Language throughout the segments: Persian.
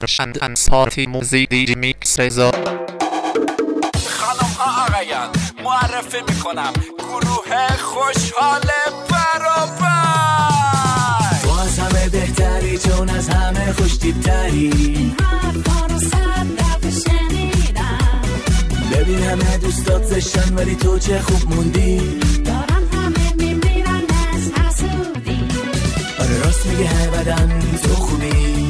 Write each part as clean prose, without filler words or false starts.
Rashand Ansari Music Mix Reza. خانم ها آقایان معرفی میکنم گروه خوشحال برابر. تو از همه بهتری چون از همه خوشتیبتری. حرفا رو صد دفعه شنیدم. ببین همه دوستات زشتن ولی تو چه خوب موندی. دارن همه میمیرن از حسودی. آره راست میگه هر بدن تو خوبی.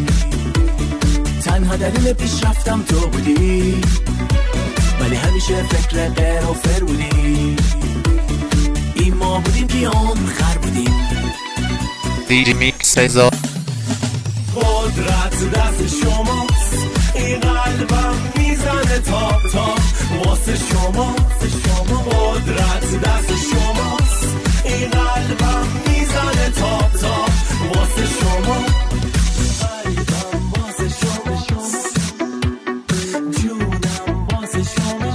تنها دلیل پیشرفتم تو بودی ولی همیشه فکر غیر و فر بودی. این ما بودیم که خر بودیم. DJ Mix Reza. قدرت دست شماست این قلبم میزنه تاپ تاپ واسه شما. قدرت دست شماست این قلبم میزنه تاپ تاپ واسه شما. قلبم واسه شما جونم واسه شما.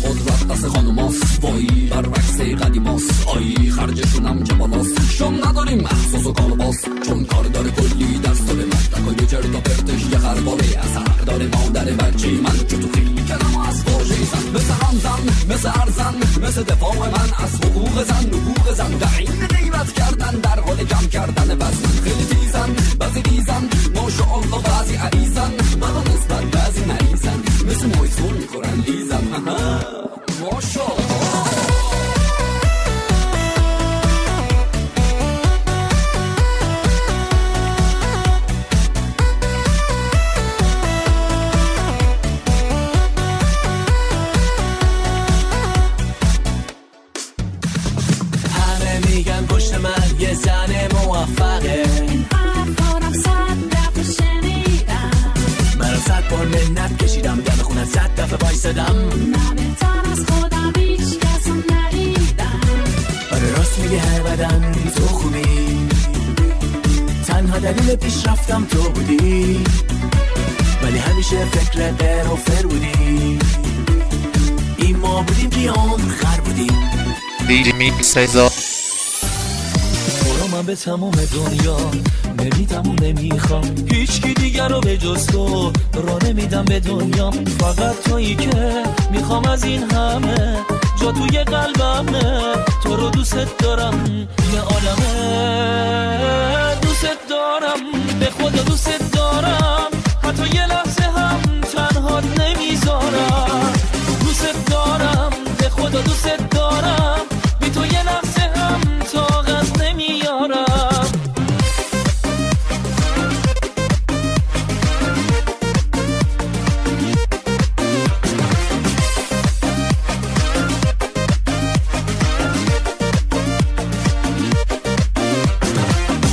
قدرت دست خانوماست وای برعکس قدیماست. آی خرجشونم جبالاست شم نداریم احساس و کالباس چون کار داره کلی درس داره مدرک و چرت و پرتش یه خرباله اثر داره مادر بچه من چو تو خیلی کلم از واژه زن مثل همزن مثل ارزن مثل دفاع من از حقوق زن در این غیبت کردن در حال کم کردن وزن خیلی تیزن بعضی ریزن ماشاءالله بعضی عریزن بلا نسبت بعضی مریضن مثل مایسون میخورن لیزن ماشاءالله. پشت من یه زن موفقه. این حرفا رو صد دفعه شنیدم. من 100 بار منت کشیدم دم خونت 100 دفعه بایستدم. نه بهتر از خودم هیچ کس رو ندیدم. آره راست میگه هر بدن تو خوبی. تنها دلیل پیشرفتم تو بودی ولی همیشه فکر غیر و فر بودی. این ما بودیم که خر بودیم. DJ Mix Reza. من به تمام دنیا نمیدم و نمیخوام هیچکی دیگر رو به جز تو را نمیدم به دنیا. فقط تویی که میخوام از این همه جا توی قلبمه. تو رو دوست دارم یه عالمه دوست دارم به خدا دوست دارم حتی یه لحظه هم تنها نمیذارم. دوست دارم به خدا دوست دارم بی تو یه لحظه هم طاقت نمیارم.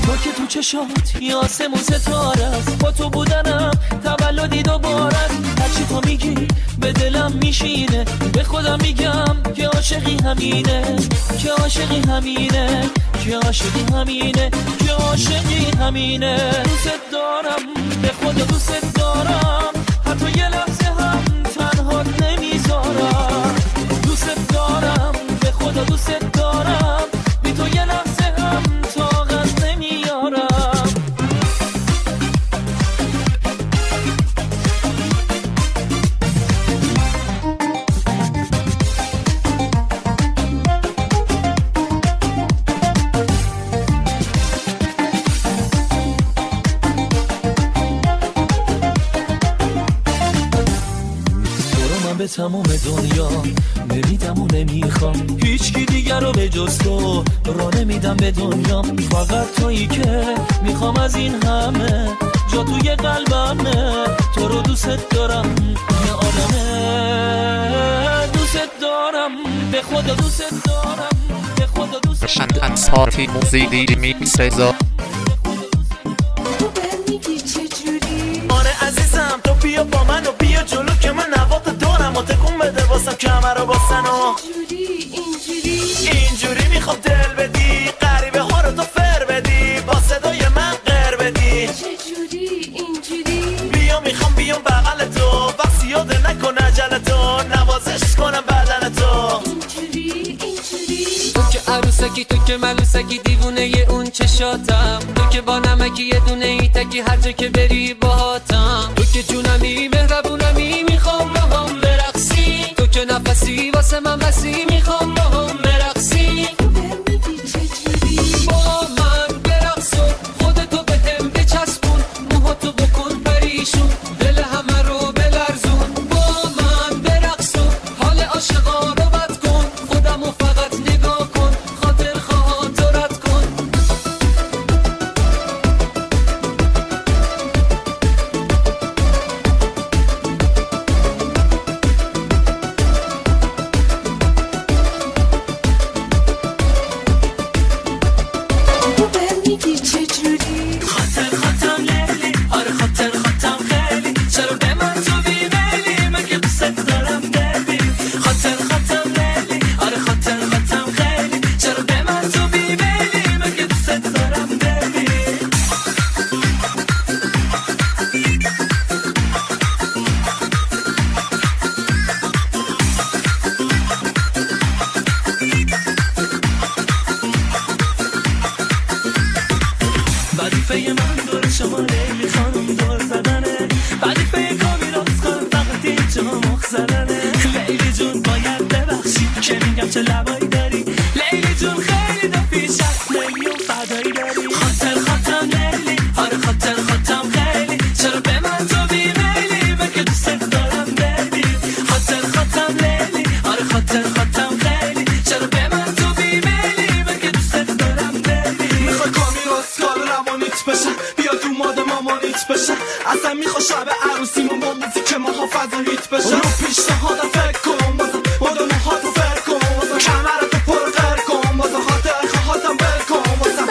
تو که تو چشات یه آسمون ستاره است. با تو بودنم تولدی دوباره. هرچی تو میگی به دلم میشینه. به خودم میگم که عاشقی همینه که عاشقی همینه که عاشقی همینه که عاشقی همینه. دوست دارم به خدا دوست دارم حتی یه لحظه هم تنها نمیذارم. دوست دارم به خدا دوست دارم بی تو یه لحظه هم طاقت نمیارم. به تمام دنیا نمیدم و نمیخوام هیچکی دیگر رو به جز تو را نمیدم به دنیا. فقط تویی که میخوام از این همه جا توی قلبمه. تو رو دوست دارم یه عالمه دوست دارم به خدا دوست دارم به خدا دوست Rashand Ansari Music DJ Mix Reza. تو بمیگی چجوری؟ آره عزیزم تو بیا با من و بیا جلو که من نوات دارم و تکون بده واسم کمر باسن و اینجوری میخوام دل بدی غریبه ها رو تو فر بدی با صدای من غر بدی. چجوری اینجوری؟ بیا میخوام بیام بغل تو وقتی یاد نکن عجل تو نوازش کنم بدن تو. اینجوری تو که عروسکی تو که ملوسکی دیوونه اون چشم چشاتم، تو که با نمکی یه دونه ای تکی هر جا که بری باهاتم، تو که جونمی مهربونمی میخوام با هم برقصی، تو که نفسی واسه من بسی میخوام با هم برقصی، با من برقص و خودتو به هم بچسبون، موهاتو بکن پریشون، دل همه رو بلرزون، با من برقص و حال عاشقا رو بد کن، خودمو فقط نگاه کن، خاطر خواهان تو رد کن. تو بهم میگی چجوری خاطر خاطرم لیلی، آره خاطر خاطرم خیلی، چرا به من تو بیمیلی، مگه دوست دارم ببی، خاطر خاطرم لیلی، آره خاطر خاطرم خیلی، چرا به من تو بیمیلی، مگه دوست دارم ببی. وظیفه من دور شما لیلی خانم دور زدنه، وظیفه کامی را بس کنم فقط اینجا مخ زدنه، لیلی جون باید ببخشی که میگم چه لبایی داری، لیلی جون خیلی دفیش هست میلیون فدایی داری، خاطر خاطرم لیلی، آره خاطر خاطرم خیلی، چرا به من تو بیمیلی، مگه دوست دارم ببی، خاطر خاطرم لیلی، آره خاطر خاطرم خیلی، چرا به من تو بیمیلی، مگه دوست دارم ببی. میخوای کامی راسکال روانیت بشه، بیا تو ماد مامانیت بشه، اصلا میخوای شب عروسیمون با موزیک ماها فضاییت بشه، رو پیشنهادم فکر کن بازم مادم موهاتو فر کن بازم کمرتو پر قر کن بازم خاطر خواهاتم بل کن بازم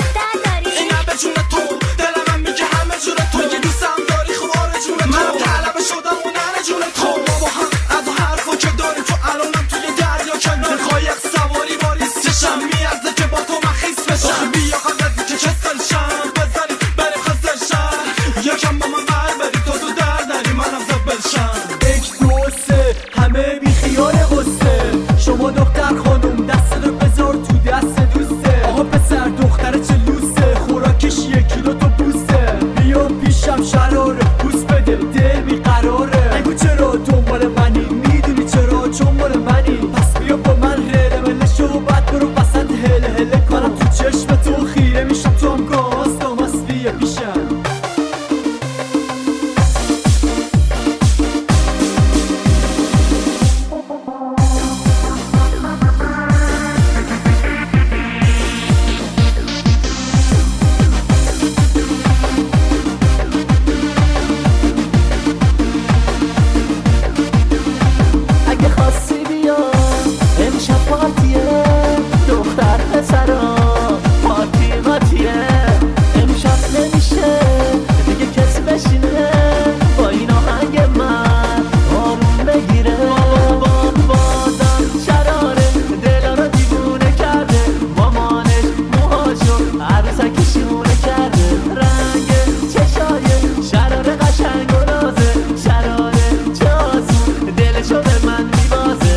اینه به جون تو دل من میگه همه جون تو میگه دوستم داری خب آره جون تو منم طلبه شدم و نره جون تو ما با هم از اون حرفا که داریم تو الانم توی دریا کنار قایق سواری باریستشم میارزه که با تو من خیس بشم بیا خواهد که کسلشم بزنی بریم خزلشم یکم با من بر بری تا تو در نری منم زبلشم. یک دو سه همه بی خیال غصه، شما دختر خانوم دست رو بذار تو دست دوسته، آقا پسر دختره چه لوسه، خوراکش یکی دو تا بوسه، بیا پیشم شراره بوس بده دل بیقراره، نگو چرا دنبال منی میدونی چرا چون مال منی، پس بیا با من هله مله شو بعد برو وسط هله هله کنم تو چشم تو خیره میشم تو هم گاز داماس بیا پیشم. اگه خواستی بیا امشب پارتیه، دختر پسرا پارتی ماتیه، امشب نمیشه دیگه کسی بشینه با این آهنگ من آروم بگیره، بازم شراره دلا رو دیوونه کرده، مامانش موهاشو عروسکشونه کرده، رنگ چشای شراره قشنگ و نازه، شراره جازون دلشو به من میبازه،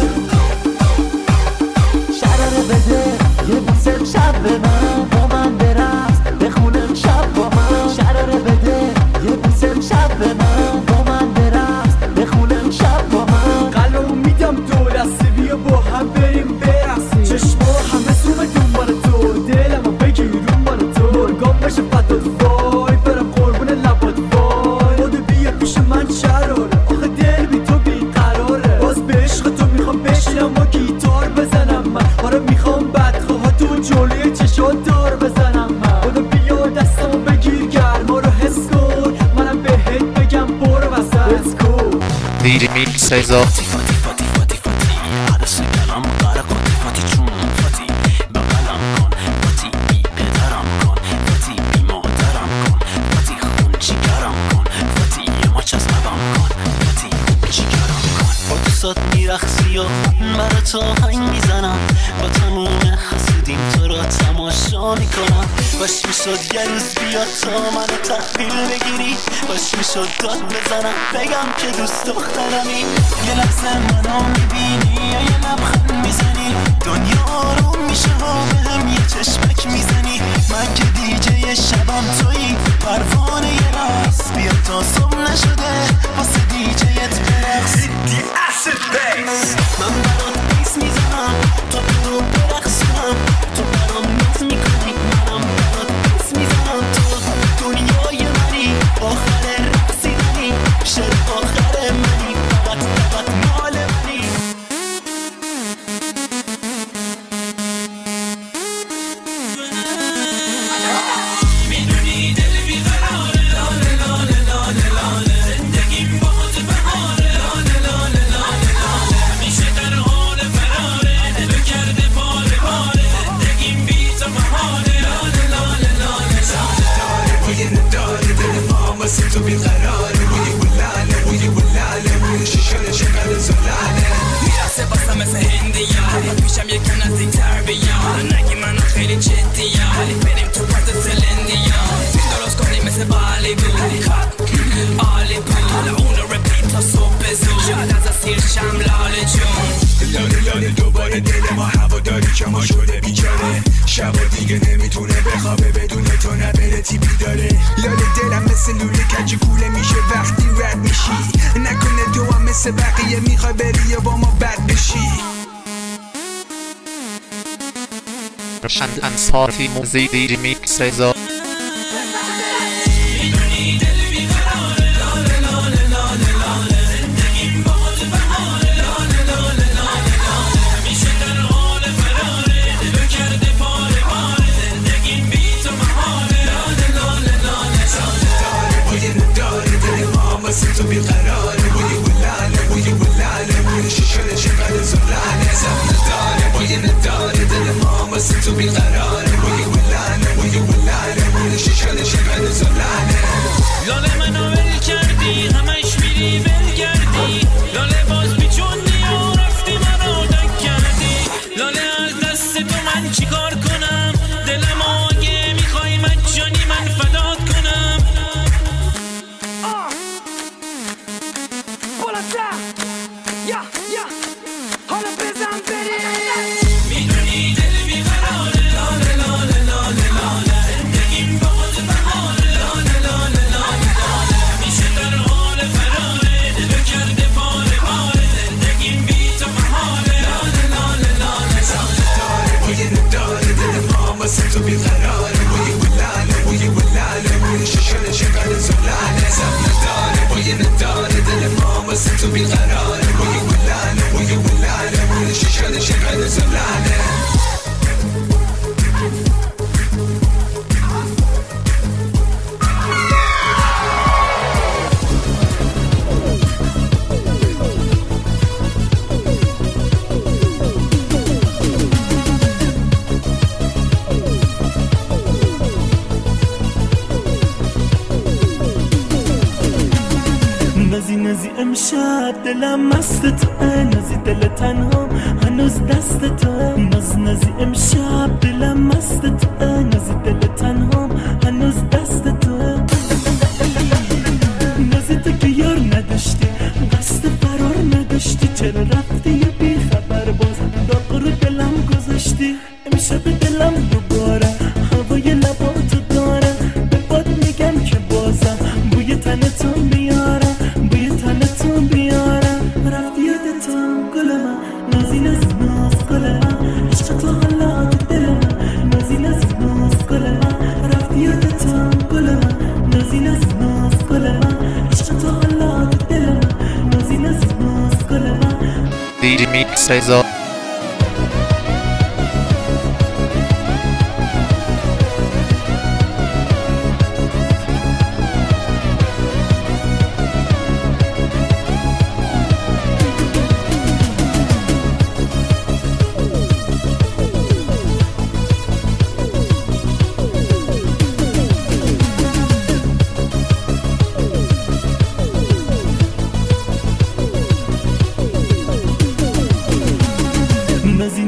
شراره بده یه بوسه شب به من با من برقص بخونم شب با من، شراره بده یه بوسه شب به من با من برقص بخونم شب با من، قلبمو میدم دو دسته بیا با هم بریم برقصیم، چشما همه زوم دنبال تو دلمو بگیر دنبال تو، مرگام بشه فتات وای برم قربون لبات وای، خودو بیا پیش من شراره آخه دل بی تو بیقراره، باز به عشق تو میخوام بشینم با گیتار بزنم من، آره میخوام بدخواه تو جلوی چشات دار بزنم من، خودو بیا دستمو بگیر گرما رو حس کن منم بهت بگم برو وسط Let's go. DJ Mix Cesar. میرخصی و مرا تا هنگ میزنم، با تموم حسودیم تو را تماشا میکنم، باش میشد یه روز بیاد تا منو تحویل بگیری، باش میشد داد بزنم بگم که دوست دخترمی. یه لحظه منو میبینی یا یه لبخند میزنی دنیا آروم میشه ها به هم یه چشمک میزنی. من که دیجی شبم تویی پروانه یه راست بیا تا صبح نشده واسه دیجیت برقص. من برات بیس میزنم تو برو برقصم تو برام ناز میکنی منم برات بیس میزنم. تو دنیای منی آخر رقصیدنی شد آخر منی فقط مال منی. میدونی دل بیقراره لاله لاله لاله لاله زندگیم باز بهاره لاله لاله لاله لاله همیشه در حال فراره دلو کرده پاره پاره زندگیم بی تو بهاره لاله لاله لاله لاله بوی نداره دل ما واسه تو بیقراره بوی گلاله بوی گلاله بوی شیشه چقدر زلاله میرسه باسم مثل هندیه پیشم یکم نزدیک‌تر بیا نگی منو خیلی جدیه ولی بریم تو پارت سلندیا درست کنیم مثل بالی بود عالی بود اونو رپیت تا صبح زود شاید از اسیر شم لاله جون لاله لاله دوباره دل ما هوا داری که ما شده بیچاره شبا دیگه نمیتونه بخوابه بدون تو نبره تی بیداره. لاله دلم مثل لوله کج کوله میشه وقتی رد میشی نکنه تو هم مثل بقیه میخوای بری یا با ما بد بشی. Roshan and Party Music Remix Cesar. میدونی دل بیقراره لاله لاله لاله لاله زندگیم باز بهاره لاله لاله لاله لاله همیشه در حال فراره دلو کرده پاره پاره زندگیم بی تو مهاره لاله لاله لاله لاله بوی نداره دل ما واسه تو بیقراره بوی گلاله بوی گلاله بوی شیشه چقدر زلاله نداره بوی نداره دل ما واسه تو بیقراره بوی گلاله بوی گلاله بوی شیشه چقدر زلاله. لاله منو ول کردی همش میری بلگردی لاله باز بیچوندی و رفتی منو دک کردی لاله از دست تو من چیکار کنم دلم آگه میخوای مجانی من فدات کنم. میدونی دل بیقراره لاله لاله لاله لاله زندگیم باز بهاره لاله لاله لاله لاله همیشه در حال فراره دلو کرده پاره پاره زندگیم بی تو بهاره لاله لاله لاله لاله بوی نداره دل ما واسه تو بیقراره بوی گلاله بوی گلاله بوی شیشه چقدر زلاله نداره بوی نداره دل ما واسه تو بیقراره بوی گلاله بوی گلاله بوی شیشه چقدر زلاله. نازی نازی امشب دلم مست توه نازی دل تنها هنوز دست توه ناز نازی امشب دلم مست توه نازی دل تنها هنوز دست توه نازی تو که یار نداشتی قصد فرار نداشتی چرا رفتی یه بی خبر باز داغ رو دلم گذاشتی امشب دلم دوباره هوای لباتو داره به باد میگم که بازم بوی تنتو بیارم بوی تنتو بیارم رفت یادتم گل من نازی نازی ناز گل من عشق تو حالا تو دل من نازی نازی ناز گل من رفت یادتم گل من نازی نازی ناز گل من عشق تو حالا تو دل من نازی نازی ناز گل من Remix Cesar.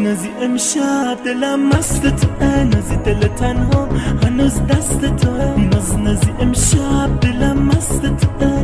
نازی امشب دلم مست توه نازی دل تنها هنوز دست توه ناز نازی امشب دلم مست توه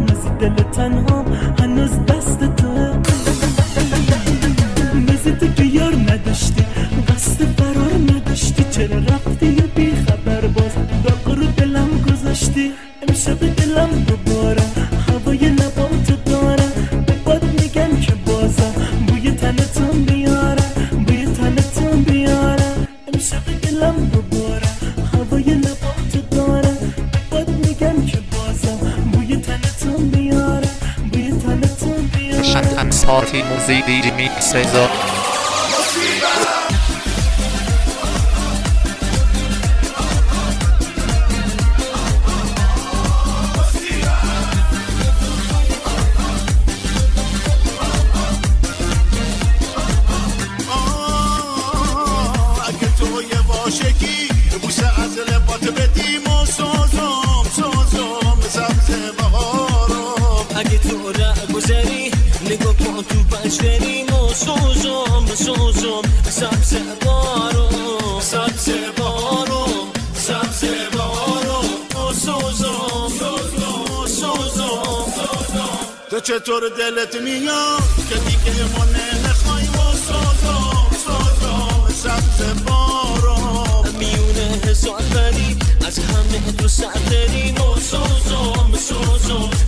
party Musik DJ Mix Saison. تو چطور دلت میاد که دیگه ما نمیخوای و سازم سبز بارم میونه هزار بری از همه تو سر داریم و سازم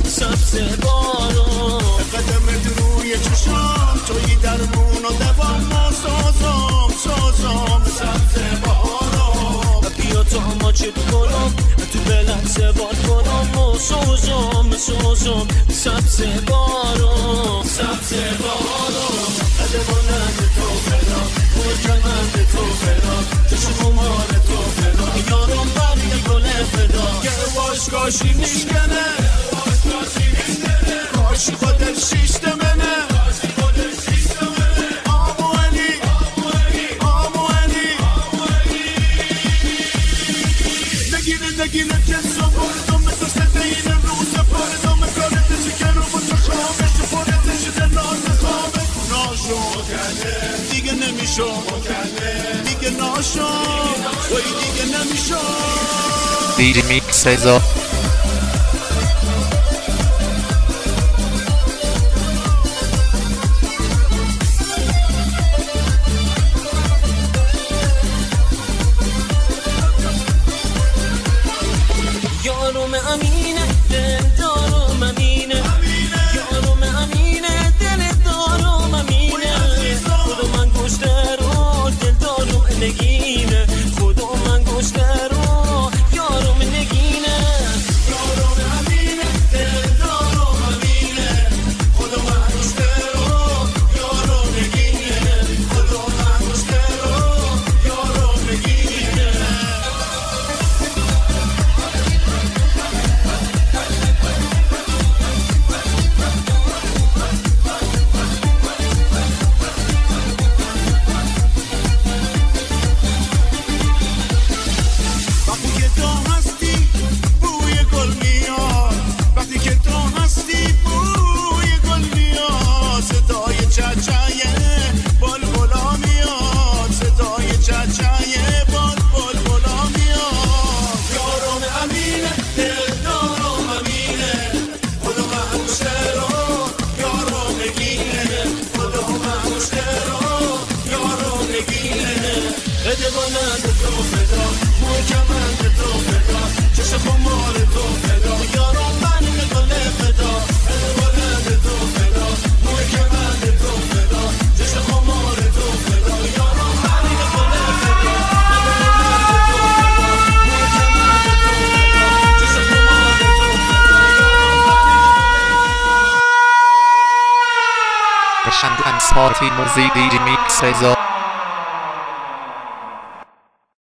سبز بارم قدمت روی چشام توی درمون و دوام و سازم سبز بارم بیا تا ما چه کنم تو بلند سوار کنم و سازم سبز بارم قدمانند تو فدا مرکمند تو فدا چشم خمار تو فدا یارم برگ گل فدا گرواش کاشی میشکنه کاشی خودش شیشت منه آمو علی نگیره جنس و بردم مثل سدهین روز پردم کارتشی که رو با چشامش تو پردشی دلان خوابه ناشو دیگه نمیشو دیگه ناشو وی دیگه نمیشو DJ Mix Saison. یارم امینه دل دارم امینه یارم امینه دل دارم امینه خدا من گشته رو دل دارم نگینه خدا من گشته رو یارم نگینه یارم امینه دل دارم امینه خدا من گشته رو یارم نگینه خدا من گشته رو یارم نگینه وقتی که تو هستی بوی گل میاد وقتی که تو هستی بوی گل میاد صدای چچای بلبلا میاد صدای چچای بلبلا میاد یارم امینه دل دارم امینه خدا من گشته رو یارم نگینه خدا من گشته رو یارم نگینه بده بلند تو فدا محکمند تو فدا چشم خمار تو فدا یارم من گل فدا بده بلند تو فدا محکمند تو فدا چشم خمار تو فدا یارم من گل فدا Party Musik DJ Mix Saison.